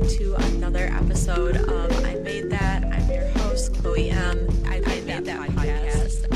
welcome to another episode of I Made That. I'm your host, Chloe Emme. I Made That podcast.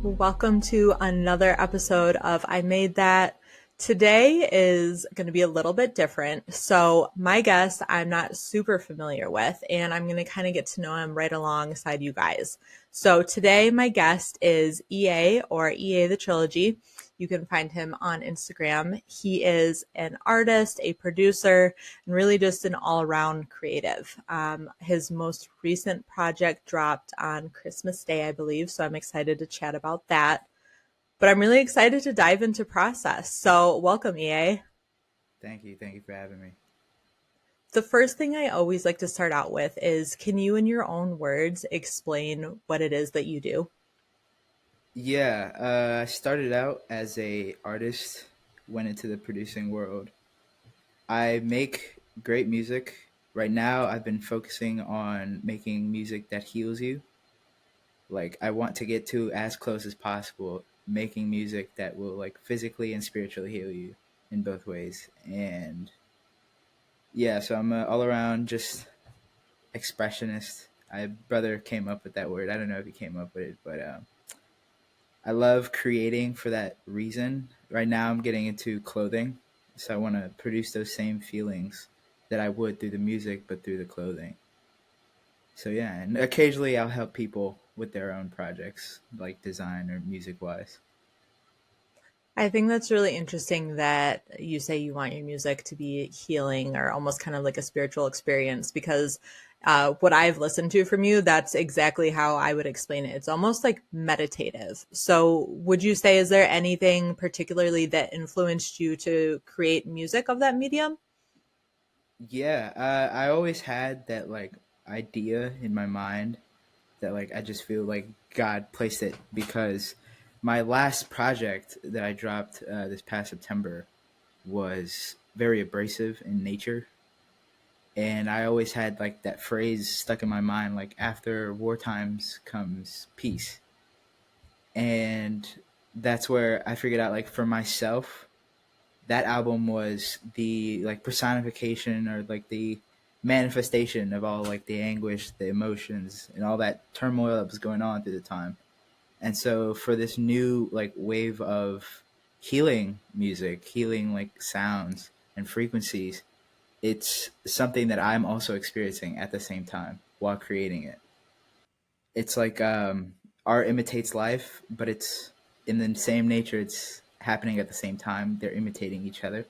Welcome to another episode of I Made That. Today is going to be a little bit different. So my guest I'm not super familiar with, and I'm going to kind of get to know him right alongside you guys. So today my guest is EA, or EA the Trilogy. You can find him on Instagram. He is an artist, a producer, and really just an all-around creative. His most recent project dropped on Christmas Day, I believe, so I'm excited to chat about that. But I'm really excited to dive into process. So welcome, EA. Thank you. Thank you for having me. The first thing I always like to start out with is, can you, in your own words, explain what it is that you do? Yeah, I started out as a artist, went into the producing world. I make great music. Right now, I've been focusing on making music that heals you. Like, I want to get to as close as possible, making music that will like physically and spiritually heal you in both ways. And yeah, so I'm all around just expressionist. My brother came up with that word. I don't know if he came up with it, but I love creating for that reason. Right now, I'm getting into clothing, so I want to produce those same feelings that I would through the music, but through the clothing. So yeah, and occasionally I'll help people with their own projects, like design or music wise. I think that's really interesting that you say you want your music to be healing or almost kind of like a spiritual experience, because what I've listened to from you, that's exactly how I would explain it. It's almost like meditative. So would you say, is there anything particularly that influenced you to create music of that medium? Yeah, I always had that like idea in my mind that like I just feel like God placed it because my last project that I dropped this past September was very abrasive in nature. And I always had like that phrase stuck in my mind, like after war times comes peace. And that's where I figured out like for myself, that album was the like personification or like the manifestation of all like the anguish, the emotions, and all that turmoil that was going on through the time. And so for this new like wave of healing music, healing like sounds and frequencies, it's something that I'm also experiencing at the same time while creating it. It's like art imitates life, but it's in the same nature. It's happening at the same time. They're imitating each other.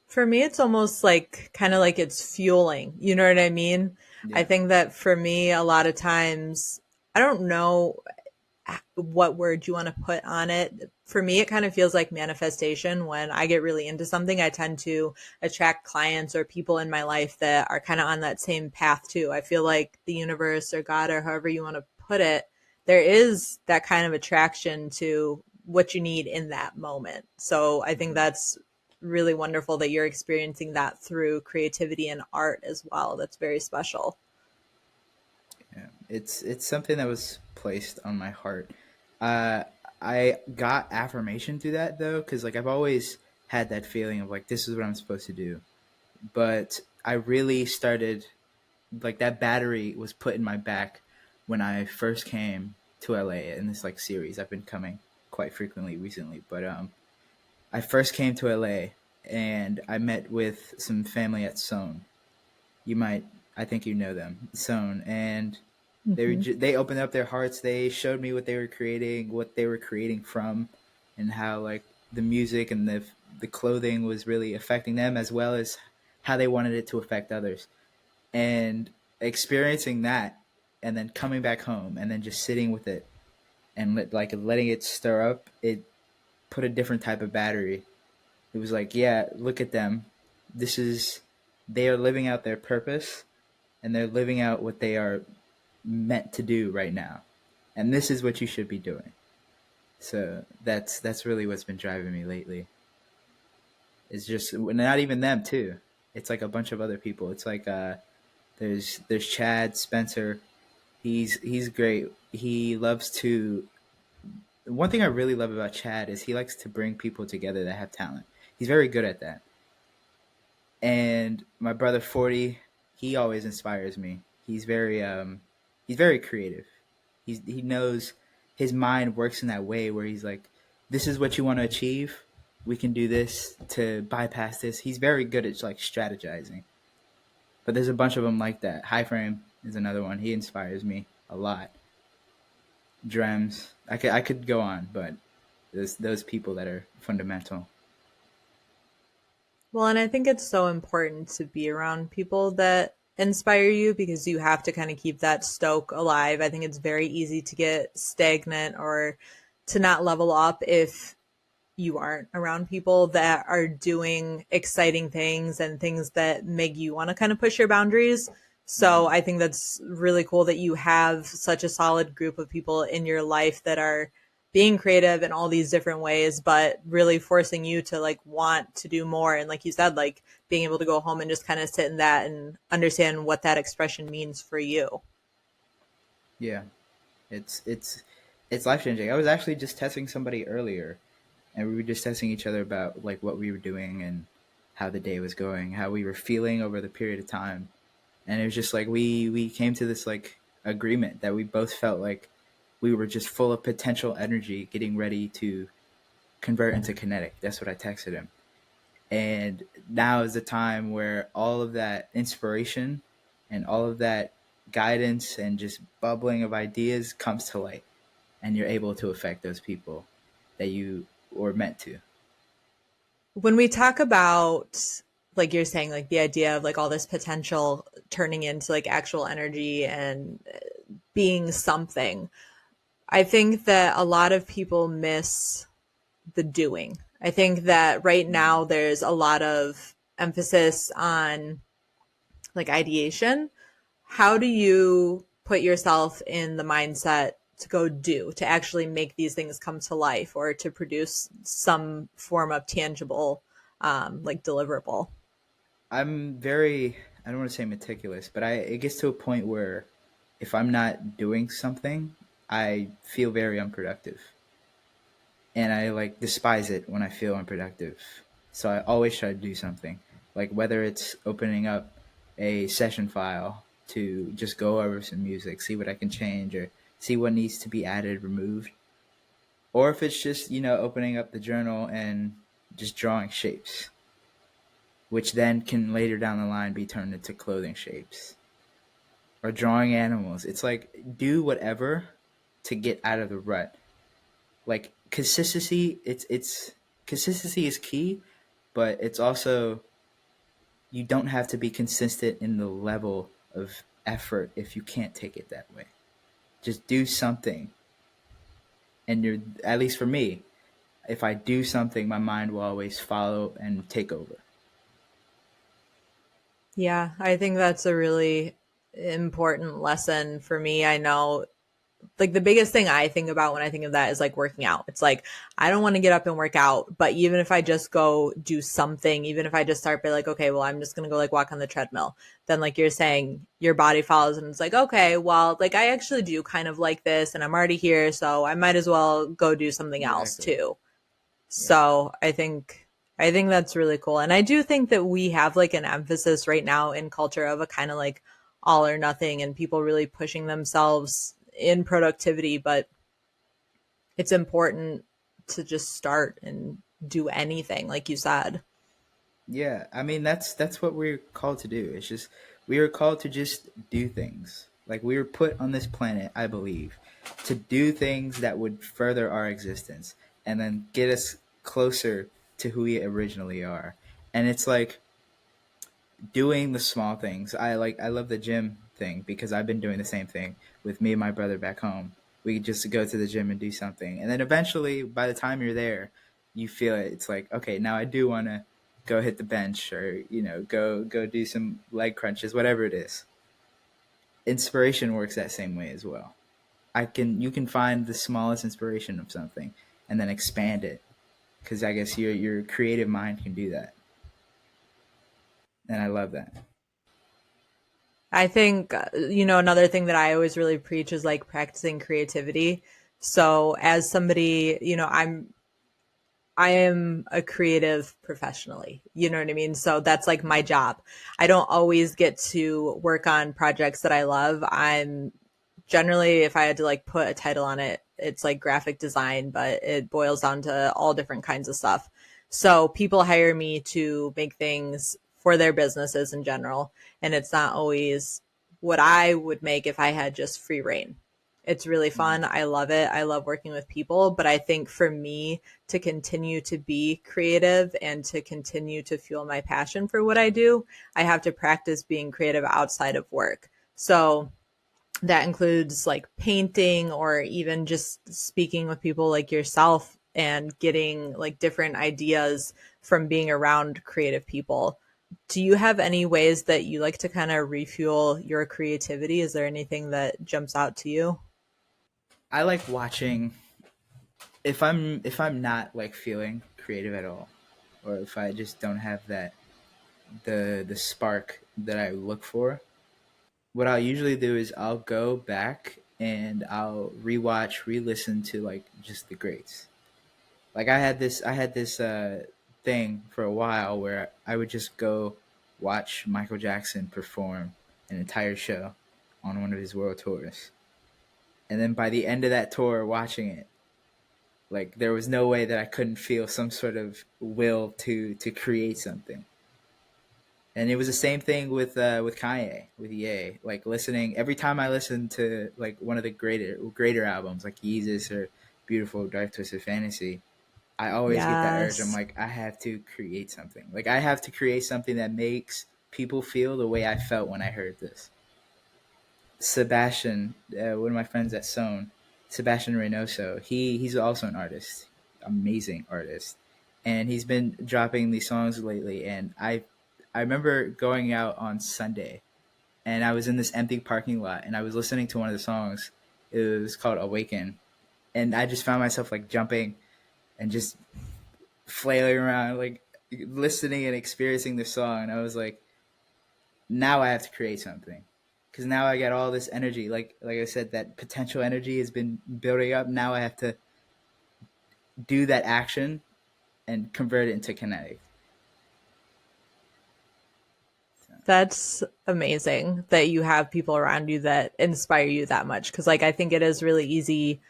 For me, it's almost like kind of like it's fueling. You know what I mean? I Yeah. think that for me, a lot of times, I don't know what word you want to put on it. For me, it kind of feels like manifestation. When I get really into something, I tend to attract clients or people in my life that are kind of on that same path too. I feel like the universe or God or however you want to put it, there is that kind of attraction to what you need in that moment. So I think Mhm. that's really wonderful that you're experiencing that through creativity and art as well. That's very special. Yeah. It's something that was placed on my heart. Uh, I got affirmation through that though, because like I've always had that feeling of like this is what I'm supposed to do. But I really started like that battery was put in my back when I first came to LA in this like series. I've been coming quite frequently recently, but I first came to LA and I met with some family at Sohn. You might, I think you know them, Sohn, and Mm-hmm. they opened up their hearts. They showed me what they were creating from, and how like the music and the clothing was really affecting them as well as how they wanted it to affect others. And experiencing that, and then coming back home, and then just sitting with it and like letting it stir up, it put a different type of battery. It was like, yeah, look at them. This is they are living out their purpose, and they're living out what they are meant to do right now, and this is what you should be doing. So that's really what's been driving me lately. It's just not even them too. It's like a bunch of other people. It's like There's Chad Spencer. He's great. He loves to. One thing I really love about Chad is he likes to bring people together that have talent. He's very good at that. And my brother 40, he always inspires me. He's very creative. He knows his mind works in that way where he's like, this is what you want to achieve. We can do this to bypass this. He's very good at like strategizing. But there's a bunch of them like that. High Frame is another one. He inspires me a lot. Drems. I could go on, but there's those people that are fundamental. Well, and I think it's so important to be around people that inspire you because you have to kind of keep that stoke alive. I think it's very easy to get stagnant or to not level up if you aren't around people that are doing exciting things and things that make you want to kind of push your boundaries. So Mm-hmm. I think that's really cool that you have such a solid group of people in your life that are being creative in all these different ways, but really forcing you to like want to do more. And like you said, like being able to go home and just kind of sit in that and understand what that expression means for you. Yeah, it's it's it's life changing. I was actually just testing somebody earlier, and we were just testing each other about like what we were doing and how the day was going, how we were feeling over the period of time, and it was just like we came to this like agreement that we both felt like we were just full of potential energy, getting ready to convert into kinetic. That's what I texted him, and now is the time where all of that inspiration and all of that guidance and just bubbling of ideas comes to light, and you're able to affect those people that you were meant to. When we talk about, like you're saying, like the idea of like all this potential turning into like actual energy and being something, I think that a lot of people miss the doing. I think that right Mm. now there's a lot of emphasis on like ideation. How do you put yourself in the mindset to go do, to actually make these things come to life or to produce some form of tangible, like deliverable? I'm very, I don't want to say meticulous, but it gets to a point where if I'm not doing something, I feel very unproductive. And I like despise it when I feel unproductive. So I always try to do something. Like whether it's opening up a session file to just go over some music, see what I can change or see what needs to be added, removed. Or if it's just, opening up the journal and just drawing shapes, which then can later down the line be turned into clothing shapes or drawing animals. It's like do whatever to get out of the rut. Like consistency, it's consistency is key, but it's also you don't have to be consistent in the level of effort if you can't take it that way. Just do something, and you're at least for me. If I do something, my mind will always follow and take over. Yeah, I think that's a really important lesson for me. I know like the biggest thing I think about when I think of that is like working out. It's like I don't want to get up and work out, but even if I just go do something, even if I just start by like, okay, well, I'm just gonna go like walk on the treadmill, then like you're saying, your body follows and it's like, okay, well, like I actually do kind of like this and I'm already here, so I might as well go do something else Exactly. too. Yeah. So I think that's really cool. And I do think that we have like an emphasis right now in culture of a kind of like all or nothing and people really pushing themselves in productivity, but it's important to just start and do anything, like you said. Yeah, I mean that's what we're called to do. It's just we are called to just do things. Like we were put on this planet, I believe, to do things that would further our existence and then get us closer to who we originally are. And it's like doing the small things. I love the gym thing because I've been doing the same thing with me and my brother back home. We just go to the gym and do something. And then eventually by the time you're there, you feel it. It's like, okay, now I do want to go hit the bench or, go do some leg crunches, whatever it is. Inspiration works that same way as well. You can find the smallest inspiration of something and then expand it because I guess your creative mind can do that. And I love that. I think, another thing that I always really preach is like practicing creativity. So as somebody, I am a creative professionally. You know what I mean? So that's like my job. I don't always get to work on projects that I love. I'm generally, if I had to like put a title on it, it's like graphic design, but it boils down to all different kinds of stuff. So people hire me to make things for their businesses in general. And it's not always what I would make if I had just free reign. It's really Mm. fun. I love it. I love working with people. But I think for me to continue to be creative and to continue to fuel my passion for what I do, I have to practice being creative outside of work. So that includes like painting or even just speaking with people like yourself and getting like different ideas from being around creative people. Do you have any ways that you like to kind of refuel your creativity? Is there anything that jumps out to you? I like watching if I'm not like feeling creative at all, or if I just don't have that the spark that I look for. What I'll usually do is I'll go back and I'll rewatch, re-listen to like just the greats. Like I had this thing for a while where I would just go watch Michael Jackson perform an entire show on one of his world tours. And then by the end of that tour watching it, like there was no way that I couldn't feel some sort of will to create something. And it was the same thing with Kanye, with Ye. Like listening every time I listen to like one of the greater albums like Yeezus or Beautiful Dark Twisted Fantasy, I always get that urge. I'm Yes. like, I have to create something. Like I have to create something that makes people feel the way I felt when I heard this. Sebastian, one of my friends at Sown, Sebastian Reynoso, he's also an artist, amazing artist, and he's been dropping these songs lately. And I remember going out on Sunday, and I was in this empty parking lot, and I was listening to one of the songs. It was called Awaken, and I just found myself like jumping and just flailing around, like listening and experiencing the song. And I was like, now I have to create something because now I got all this energy. Like I said, that potential energy has been building up. Now I have to do that action and convert it into kinetic. So, That's amazing that you have people around you that inspire you that much. Cause like I think it is really easy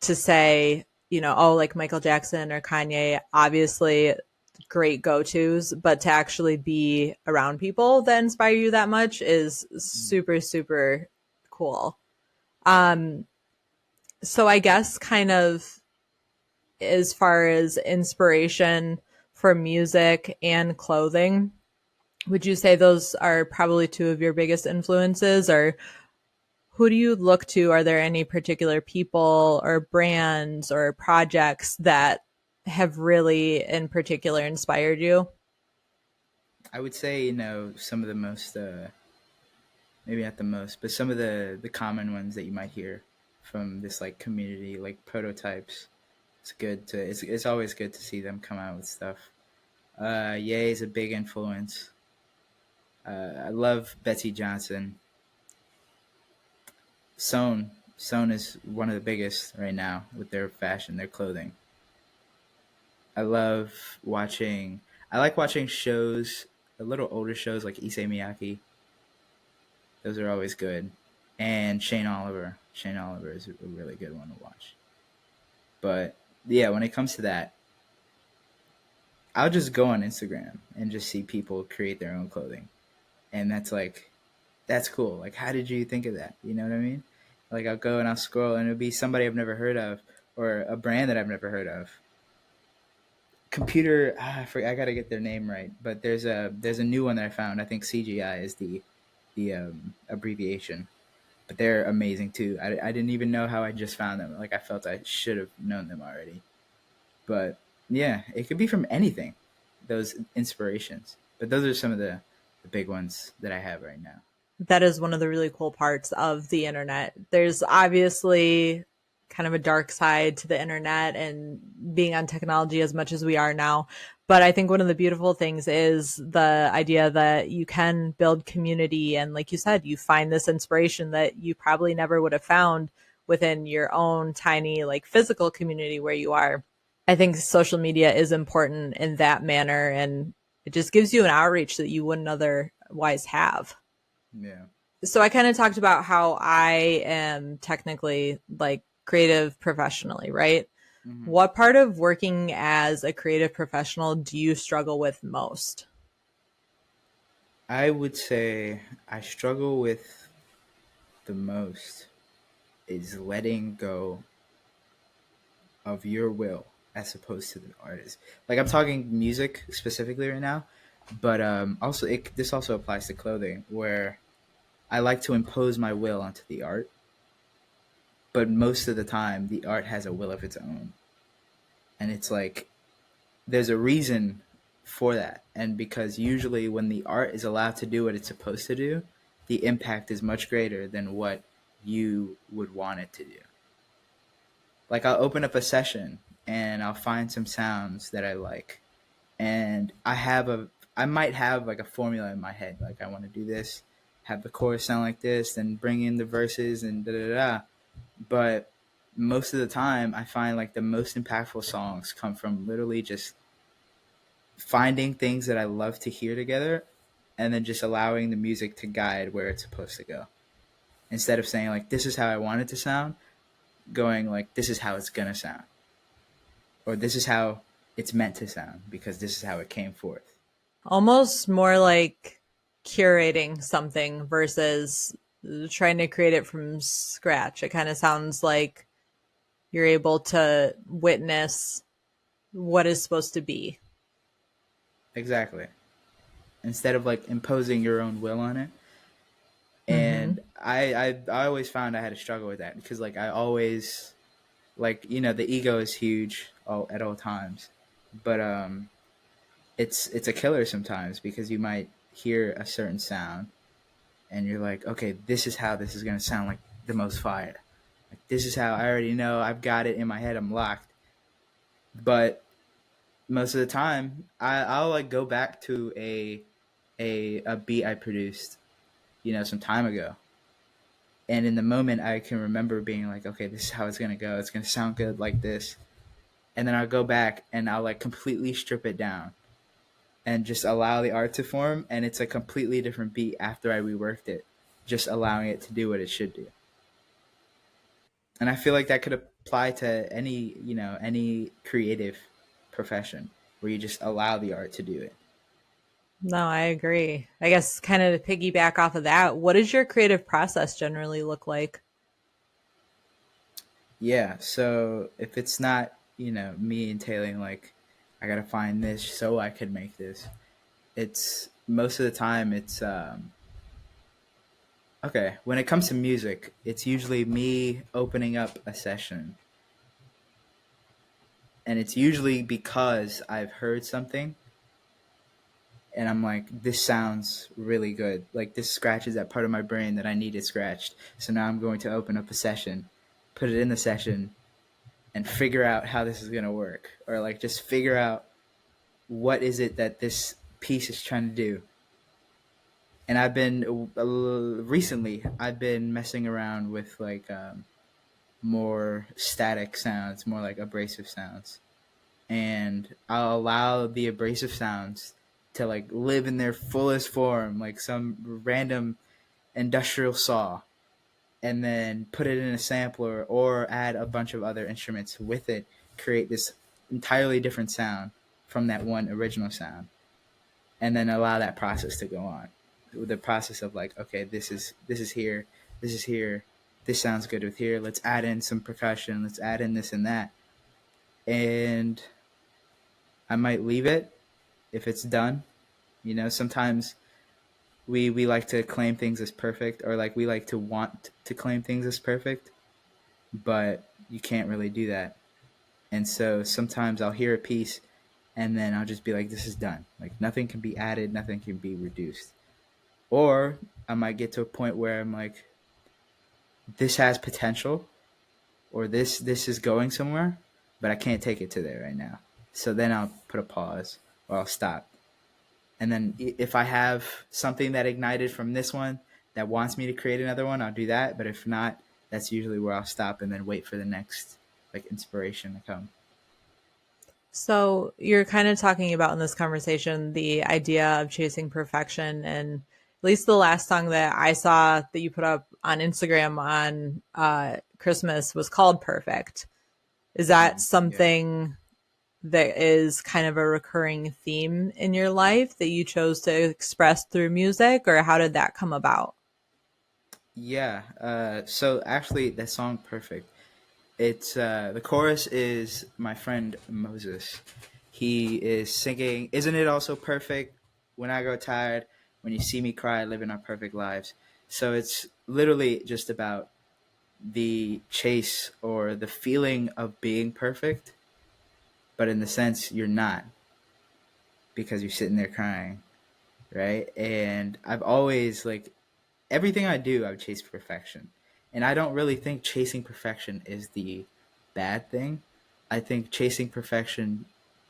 to say, oh, like Michael Jackson or Kanye, obviously great go tos, but to actually be around people that inspire you that much is super, super cool. Um, so I guess kind of as far as inspiration for music and clothing, would you say those are probably two of your biggest influences, or who do you look to? Are there any particular people or brands or projects that have really in particular inspired you? I would say some of the most maybe not the most, but some of the common ones that you might hear from this like community, like prototypes. It's always good to see them come out with stuff. Ye is a big influence. I love Betsy Johnson. Sewn is one of the biggest right now with their fashion, their clothing. I love watching. I like watching shows, a little older shows like Issei Miyake. Those are always good. And Shane Oliver. Shane Oliver is a really good one to watch. But yeah, when it comes to that, I'll just go on Instagram and just see people create their own clothing, and that's cool. Like, how did you think of that? You know what I mean? Like, I'll go and I'll scroll, and it'll be somebody I've never heard of, or a brand that I've never heard of. Computer, I gotta get their name right, but there's a new one that I found. I think CGI is the abbreviation, but they're amazing too. I didn't even know how I just found them. Like, I felt I should have known them already. But yeah, it could be from anything. Those inspirations, but those are some of the big ones that I have right now. That is one of the really cool parts of the internet. There's obviously kind of a dark side to the internet and being on technology as much as we are now. But I think one of the beautiful things is the idea that you can build community. And like you said, you find this inspiration that you probably never would have found within your own tiny, like physical community where you are. I think social media is important in that manner. And it just gives you an outreach that you wouldn't otherwise have. Yeah. So I kind of talked about how I am technically like creative professionally, right? Hmm. What part of working as a creative professional do you struggle with most? I would say I struggle with the most is letting go of your will as opposed to the artist. Like I'm talking music specifically right now, but also this also applies to clothing where I like to impose my will onto the art, but most of the time the art has a will of its own, and it's like there's a reason for that, and because usually when the art is allowed to do what it's supposed to do, the impact is much greater than what you would want it to do. Like I'll open up a session and I'll find some sounds that I like, and I might have like a formula in my head, like I want to do this, have the chorus sound like this, then bring in the verses and da da da. But most of the time, I find like the most impactful songs come from literally just finding things that I love to hear together, and then just allowing the music to guide where it's supposed to go. Instead of saying like this is how I want it to sound, going like this is how it's gonna sound, or this is how it's meant to sound because this is how it came forth. Almost more like curating something versus trying to create it from scratch. It kind of sounds like you're able to witness what is supposed to be. Exactly. Instead of like imposing your own will on it. Mm-hmm. And I always found I had to struggle with that because like I always like the ego is huge at all times, but it's a killer sometimes because you might hear a certain sound and you're like, okay, this is how this is gonna sound like the most fire. Like this is how I already know I've got it in my head. I'm locked. But most of the time, I'll like go back to a beat I produced, some time ago, and in the moment I can remember being like, okay, this is how it's gonna go. It's gonna sound good like this, and then I'll go back and I'll like completely strip it down and just allow the art to form, and it's a completely different beat after I reworked it, just allowing it to do what it should do. And I feel like that could apply to any creative profession where you just allow the art to do it. No, I agree. I guess kind of to piggyback off of that, what does your creative process generally look like? Yeah, so if it's not, me entailing like I gotta find this so I could make this, it's most of the time it's okay. When it comes to music, it's usually me opening up a session, and it's usually because I've heard something and I'm like, this sounds really good. Like this scratches that part of my brain that I needed scratched. So now I'm going to open up a session, put it in the session, and figure out how this is gonna work, or like just figure out what is it that this piece is trying to do. And I've been recently I've been messing around with like more static sounds, more like abrasive sounds, and I'll allow the abrasive sounds to like live in their fullest form, like some random industrial saw, and then put it in a sampler or add a bunch of other instruments with it, create this entirely different sound from that one original sound, and then allow that process to go on. The process of like, okay, this is here, this is here, this sounds good with here. Let's add in some percussion. Let's add in this and that, and I might leave it if it's done. Sometimes we like to claim things as perfect, or like we like to want to claim things as perfect, but you can't really do that. And so sometimes I'll hear a piece and then I'll just be like, this is done. Like nothing can be added, nothing can be reduced. Or I might get to a point where I'm like, this has potential, or this is going somewhere, but I can't take it to there right now. So then I'll put a pause or I'll stop. And then if I have something that ignited from this one that wants me to create another one, I'll do that. But if not, that's usually where I'll stop and then wait for the next like inspiration to come. So you're kind of talking about in this conversation the idea of chasing perfection, and at least the last song that I saw that you put up on Instagram on Christmas was called Perfect. Is that Yeah. something that is kind of a recurring theme in your life that you chose to express through music, or how did that come about? Yeah. So actually, that song "Perfect." It's the chorus is my friend Moses. He is singing, "Isn't it also perfect when I grow tired? When you see me cry, living our perfect lives." So it's literally just about the chase or the feeling of being perfect, but in the sense you're not because you're sitting there crying, right? And I've always like everything I do, I would chase perfection. And I don't really think chasing perfection is the bad thing. I think chasing perfection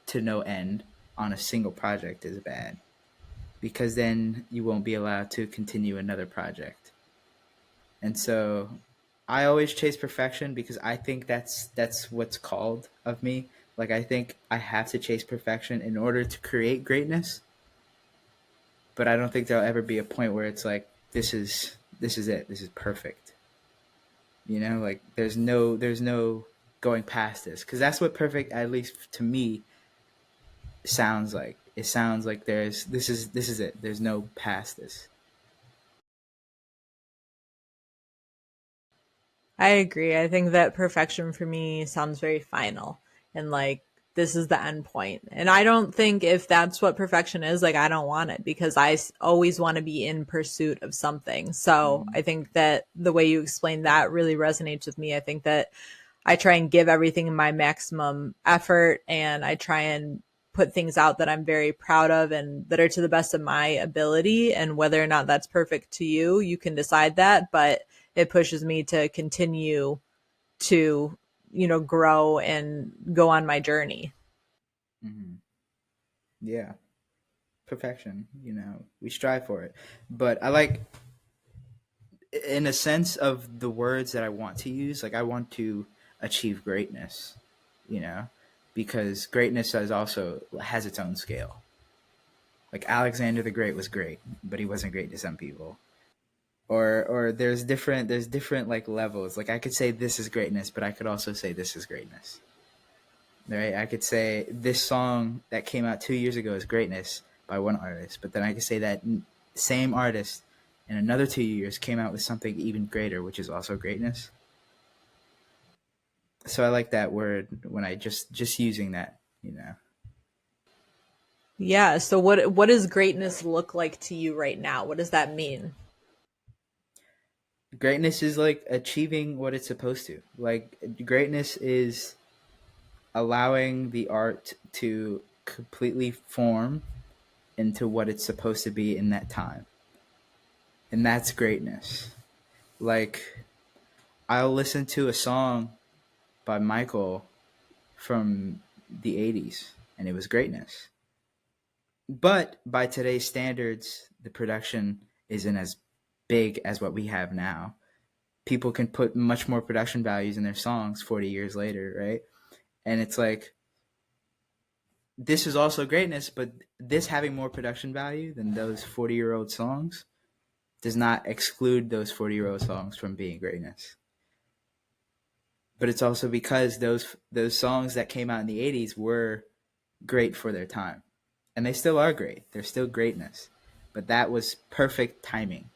to no end on a single project is bad because then you won't be allowed to continue another project. And so I always chase perfection because I think that's what's called of me. Like I think I have to chase perfection in order to create greatness, but I don't think there'll ever be a point where it's like this is it. This is perfect. You know, like there's no going past this because that's what perfect, at least to me, sounds like. It sounds like there's this is it. There's no past this. I agree. I think that perfection for me sounds very final and like this is the end point. And I don't think if that's what perfection is, like I don't want it because always want to be in pursuit of something. So Mm-hmm. I think that the way you explained that really resonates with me. I think that I try and give everything my maximum effort and I try and put things out that I'm very proud of and that are to the best of my ability. And whether or not that's perfect to you, you can decide that. But it pushes me to continue to, grow and go on my journey. Mm-hmm. Yeah, perfection. We strive for it, but I like, in a sense of the words that I want to use, like I want to achieve greatness. You know, because greatness has its own scale. Like Alexander the Great was great, but he wasn't great to some people. Or there's different like levels. Like I could say this is greatness, but I could also say this is greatness. Right? I could say this song that came out 2 years ago is greatness by one artist, but then I could say that same artist in another 2 years came out with something even greater, which is also greatness. So I like that word when I just using that. Yeah. So what does greatness look like to you right now? What does that mean? Greatness is like achieving what it's supposed to. Like greatness is allowing the art to completely form into what it's supposed to be in that time. And that's greatness. Like I'll listen to a song by Michael from the 80s and it was greatness. But by today's standards, the production isn't as big as what we have now. People can put much more production values in their songs 40 years later, right? And it's like this is also greatness, but this having more production value than those 40-year-old songs does not exclude those 40-year-old songs from being greatness. But it's also because those songs that came out in the 80s were great for their time. And they still are great. They're still greatness. But that was perfect timing.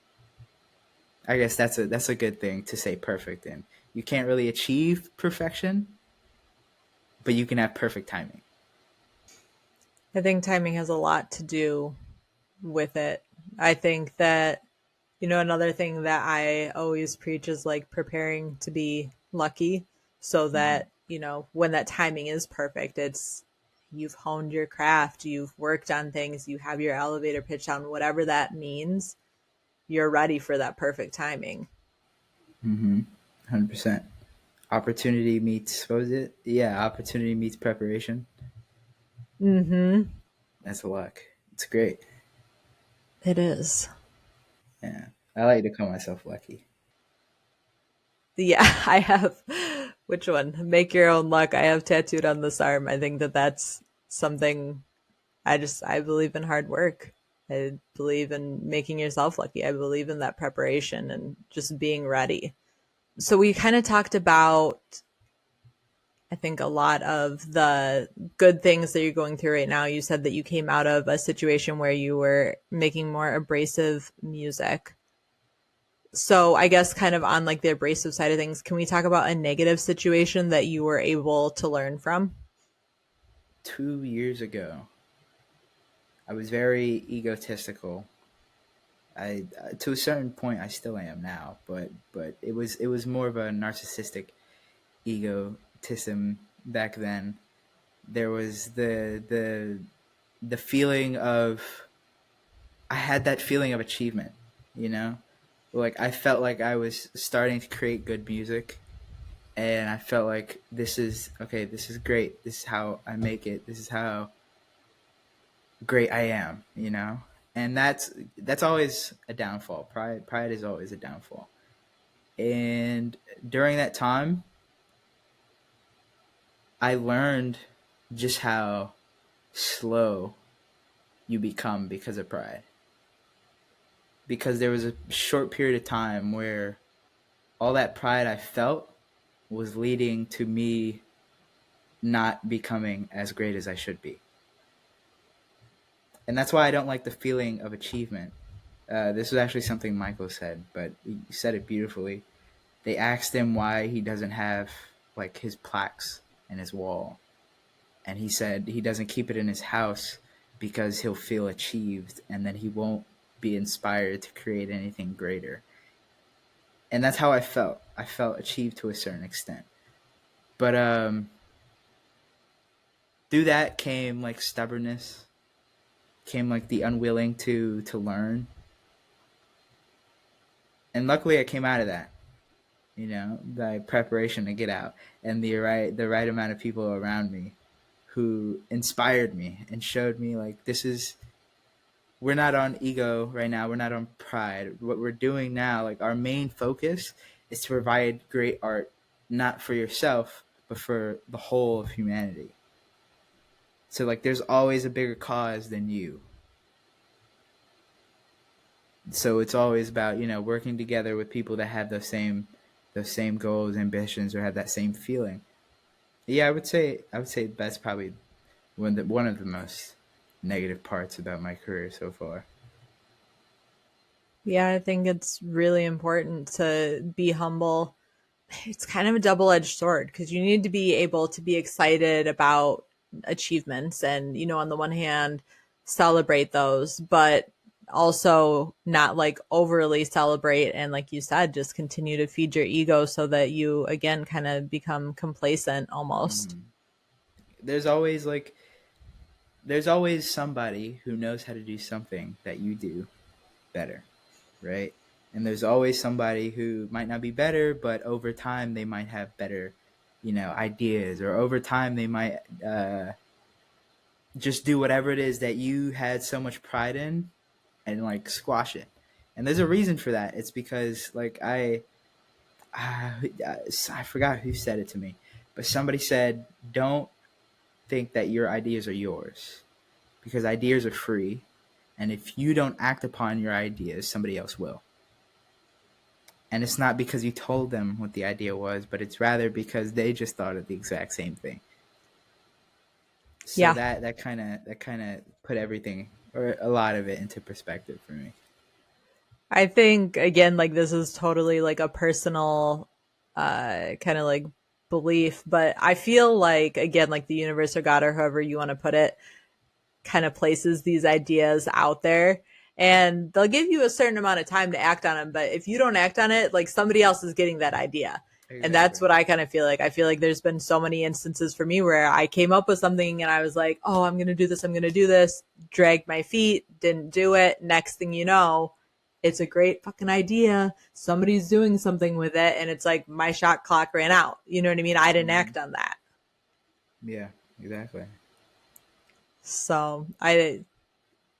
I guess that's a good thing to say perfect in. You can't really achieve perfection, but you can have perfect timing. I think timing has a lot to do with it. I think that, another thing that I always preach is like preparing to be lucky so Mm-hmm. that, when that timing is perfect, it's you've honed your craft, you've worked on things, you have your elevator pitch down, whatever that means, you're ready for that perfect timing. Mm-hmm. 100%. Opportunity meets, what was it? Yeah, opportunity meets preparation. Mm-hmm. That's luck. It's great. It is. Yeah. I like to call myself lucky. Yeah, I have. Which one? Make your own luck. I have tattooed on this arm. I think that that's something I believe in hard work. I believe in making yourself lucky. I believe in that preparation and just being ready. So we kind of talked about, I think, a lot of the good things that you're going through right now. You said that you came out of a situation where you were making more abrasive music. So I guess kind of on like the abrasive side of things, can we talk about a negative situation that you were able to learn from? 2 years ago, I was very egotistical. I to a certain point I still am now, but it was more of a narcissistic egotism back then. There was the feeling of, I had that feeling of achievement, you know? Like I felt like I was starting to create good music, and I felt like this is okay, this is great. This is how I make it. This is how great I am, you know? And that's always a downfall. Pride is always a downfall. And during that time, I learned just how slow you become because of pride. Because there was a short period of time where all that pride I felt was leading to me not becoming as great as I should be. And that's why I don't like the feeling of achievement. This was actually something Michael said, but he said it beautifully. They asked him why he doesn't have like his plaques in his wall, and he said he doesn't keep it in his house because he'll feel achieved, and then he won't be inspired to create anything greater. And that's how I felt. I felt achieved to a certain extent, but through that came like stubbornness, came like the unwilling to learn, and luckily I came out of that. You know, the preparation to get out, and the right amount of people around me who inspired me and showed me like, this is, we're not on ego right now, we're not on pride. What we're doing now, like our main focus is to provide great art, not for yourself but for the whole of humanity. So like there's always a bigger cause than you. So it's always about, working together with people that have those same goals, ambitions, or have that same feeling. Yeah, I would say that's probably one of the most negative parts about my career so far. Yeah, I think it's really important to be humble. It's kind of a double-edged sword because you need to be able to be excited about achievements and, on the one hand, celebrate those, but also not like overly celebrate. And like you said, just continue to feed your ego so that you, again, kind of become complacent almost. Mhm. There's always like there's always somebody who knows how to do something that you do better, right? And there's always somebody who might not be better, but over time they might have better, ideas, or over time they might just do whatever it is that you had so much pride in and like squash it. And there's a reason for that. It's because like I forgot who said it to me, but somebody said, don't think that your ideas are yours, because ideas are free. And if you don't act upon your ideas, somebody else will. And it's not because you told them what the idea was, but it's rather because they just thought of the exact same thing. So Yeah. that kind of put everything, or a lot of it, into perspective for me. I think again, like this is totally like a personal kind of like belief, but I feel like again, like the universe or God or however you want to put it, kind of places these ideas out there and they'll give you a certain amount of time to act on them. But if you don't act on it, like somebody else is getting that idea. And that's Exactly. what I kind of feel like. I feel like there's been so many instances for me where I came up with something and I was like, oh, I'm going to do this. I'm going to do this. Dragged my feet, didn't do it. Next thing you know, it's a great fucking idea. Somebody's doing something with it. And it's like my shot clock ran out. You know what I mean? I didn't Hmm. act on that. Yeah, exactly. So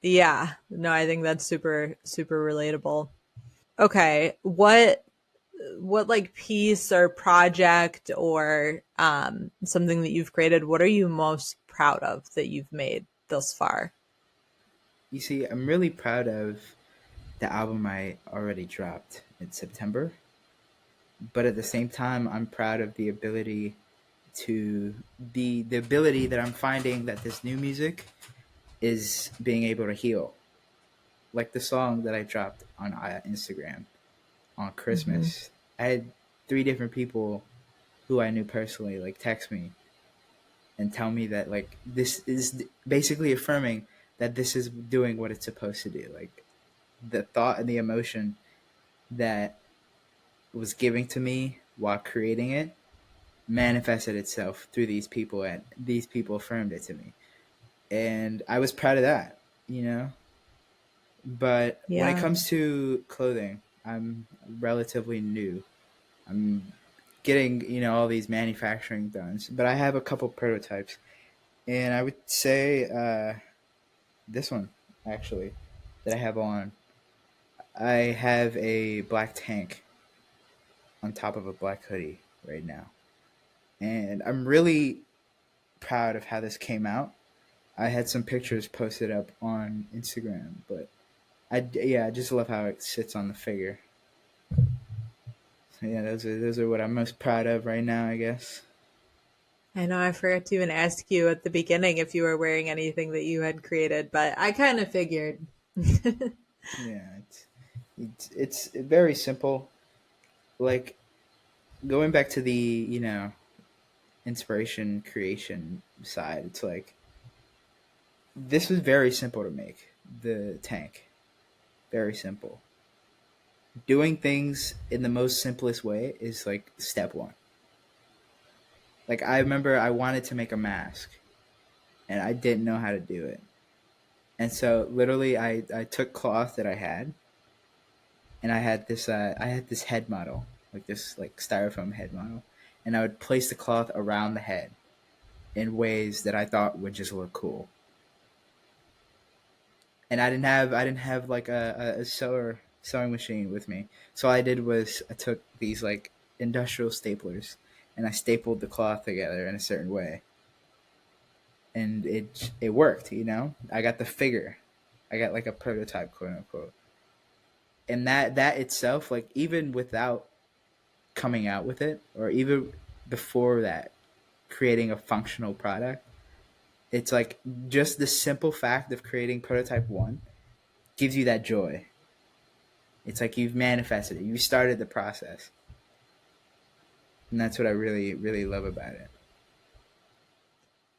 yeah, no, I think that's super, super relatable. Okay. What like piece or project or something that you've created, what are you most proud of that you've made thus far? You see, I'm really proud of the album I already dropped in September, but at the same time, I'm proud of to the ability that I'm finding that this new music is being able to heal. Like the song that I dropped on Instagram on Mm-hmm. Christmas, I had three different people who I knew personally like text me and tell me that like this is basically affirming that this is doing what it's supposed to do. Like the thought and the emotion that was giving to me while creating it manifested itself through these people, and these people affirmed it to me, and I was proud of that, you know. But when it Yeah. comes to clothing, I'm relatively new. I'm getting, all these manufacturing done, but I have a couple prototypes, and I would say this one actually that I have on. I have a black tank on top of a black hoodie right now, and I'm really proud of how this came out. I had some pictures posted up on Instagram, but I just love how it sits on the figure. So yeah, those are what I'm most proud of right now, I guess. I know I forgot to even ask you at the beginning if you were wearing anything that you had created, but I kind of figured. Yeah, it's very simple. Like going back to the inspiration creation side, it's like this was very simple to make. The tank, very simple. Doing things in the most simplest way is like step one. Like I remember I wanted to make a mask and I didn't know how to do it. And so literally I took cloth that I had and I had this head model, like this like styrofoam head model, and I would place the cloth around the head in ways that I thought would just look cool. And I didn't have like a sewing machine with me. So all I did was I took these like industrial staplers and I stapled the cloth together in a certain way, and it worked. I got the figure, I got like a prototype, quote unquote, and that itself, like even without coming out with it, or even before that, creating a functional product, it's like just the simple fact of creating prototype one gives you that joy. It's like you've manifested it, you started the process, and that's what I really really love about it.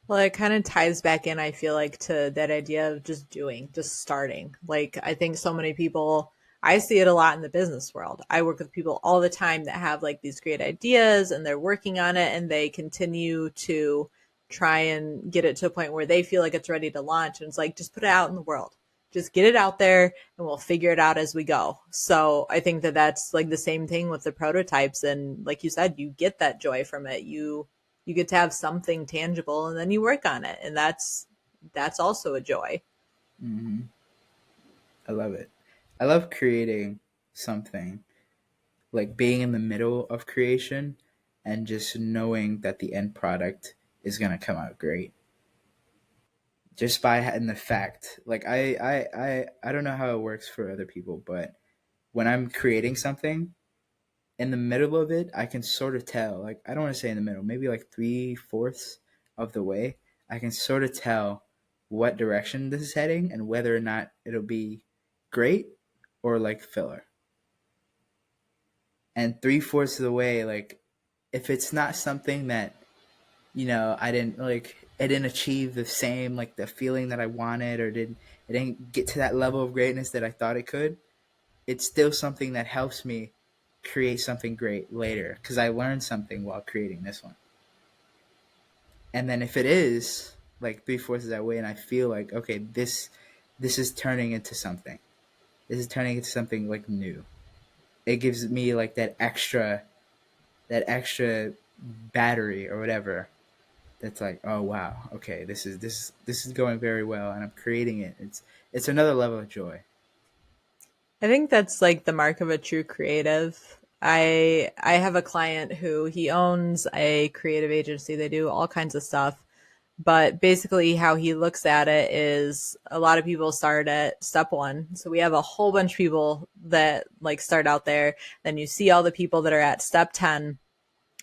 Well, it kind of ties back in, I feel like, to that idea of just doing, just starting. Like, I think so many people, I see it a lot in the business world. I work with people all the time that have like these great ideas and they're working on it and they continue to try and get it to a point where they feel like it's ready to launch. And it's like, just put it out in the world. Just get it out there and we'll figure it out as we go. So I think that that's like the same thing with the prototypes. And like you said, you get that joy from it. You get to have something tangible and then you work on it, and that's also a joy. Hmm. I love it. I love creating something, like being in the middle of creation and just knowing that the end product is going to come out great, just by having the fact. Like I don't know how it works for other people, but when I'm creating something, in the middle of it I can sort of tell, like I don't want to say in the middle, maybe like 3/4 of the way, I can sort of tell what direction this is heading and whether or not it'll be great or like filler. And 3/4 of the way, like if it's not something that I didn't like, it didn't achieve the same, like the feeling that I wanted, or it didn't get to that level of greatness that I thought it could, it's still something that helps me create something great later because I learned something while creating this one. And then if it is like 3/4 that way, and I feel like okay, this is turning into something, This is turning into something like new. It gives me like that extra battery or whatever. That's like, oh wow, okay, this is going very well, and I'm creating it. It's another level of joy. I think that's like the mark of a true creative. I have a client who he owns a creative agency. They do all kinds of stuff. But basically how he looks at it is a lot of people start at step one. So we have a whole bunch of people that like start out there. Then you see all the people that are at step 10,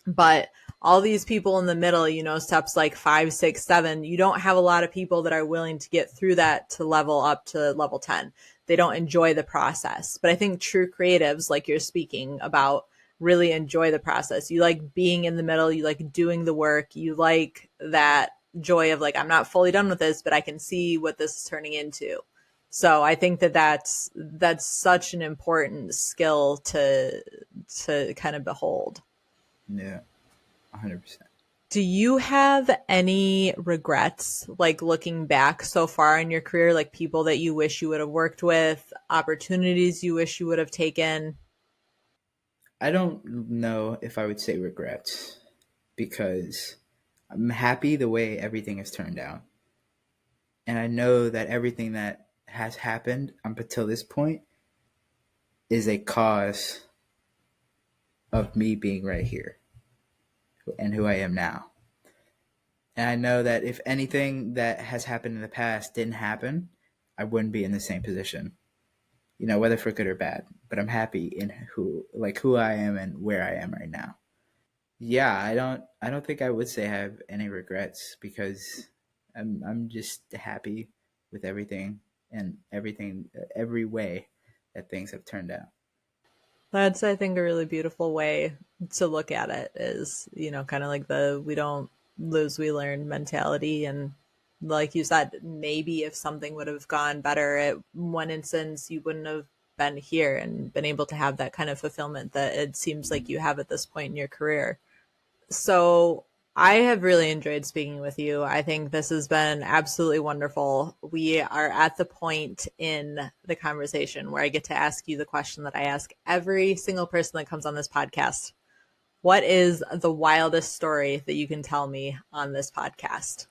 but all these people in the middle, steps like 5, 6, 7, you don't have a lot of people that are willing to get through that to level up to level 10. They don't enjoy the process. But I think true creatives, like you're speaking about, really enjoy the process. You like being in the middle, you like doing the work, you like that joy of like, I'm not fully done with this, but I can see what this is turning into. So I think that that's such an important skill to kind of behold. Yeah, 100%. Do you have any regrets, like looking back so far in your career, like people that you wish you would have worked with, opportunities you wish you would have taken? I don't know if I would say regrets because I'm happy the way everything has turned out. And I know that everything that has happened up until this point is a cause of me being right here and who I am now. And I know that if anything that has happened in the past didn't happen, I wouldn't be in the same position. Whether for good or bad. But I'm happy in who I am and where I am right now. Yeah, I don't think I would say I have any regrets because I'm just happy with everything every way that things have turned out. That's, I think, a really beautiful way to look at it is, kind of like the we don't lose, we learn mentality. And like you said, maybe if something would have gone better at one instance, you wouldn't have been here and been able to have that kind of fulfillment that it seems like you have at this point in your career. So I have really enjoyed speaking with you. I think this has been absolutely wonderful. We are at the point in the conversation where I get to ask you the question that I ask every single person that comes on this podcast. What is the wildest story that you can tell me on this podcast?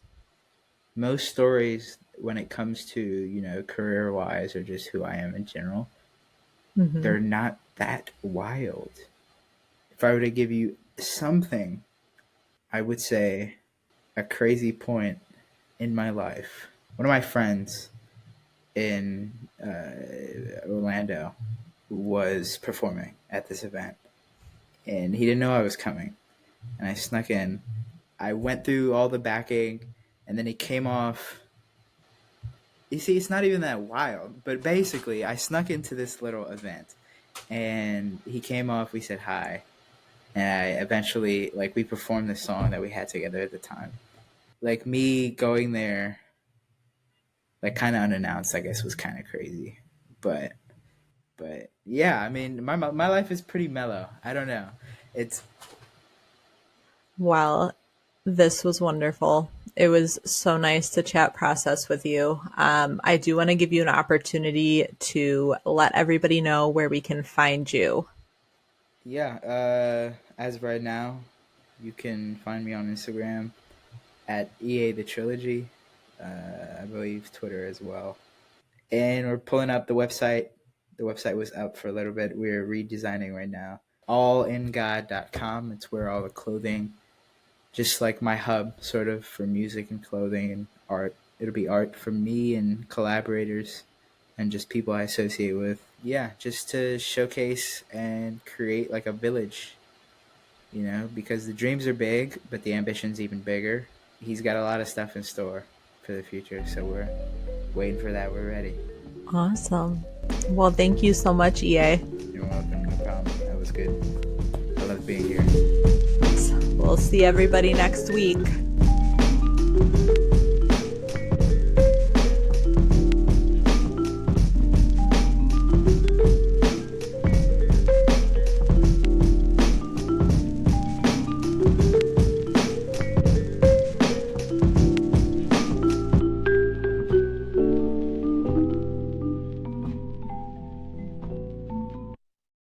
Most stories when it comes to, career wise or just who I am in general, Mm-hmm. they're not that wild. If I were to give you something, I would say a crazy point in my life. One of my friends in Orlando was performing at this event, and he didn't know I was coming. And I snuck in. I went through all the backing, and then he came off. You see, it's not even that wild, but basically, I snuck into this little event, and he came off. We said hi, and I eventually we performed the song that we had together at the time. Like me going there, like kind of unannounced, I guess was kind of crazy, but yeah, I mean, my life is pretty mellow. I don't know. It's Well, this was wonderful. It was so nice to chat process with you. I do want to give you an opportunity to let everybody know where we can find you. Yeah. As of right now, you can find me on Instagram at EA the Trilogy. I believe Twitter as well. And we're pulling up the website. The website was up for a little bit. We're redesigning right now. Allingod.com. It's where all the clothing, just like my hub, sort of, for music and clothing and art. It'll be art from me and collaborators and just people I associate with. Yeah, just to showcase and create like a village, because the dreams are big, but the ambition's even bigger. He's got a lot of stuff in store for the future, so we're waiting for that. We're ready. Awesome. Well, thank you so much, EA. You're welcome. No problem. That was good. I love being here. We'll see everybody next week.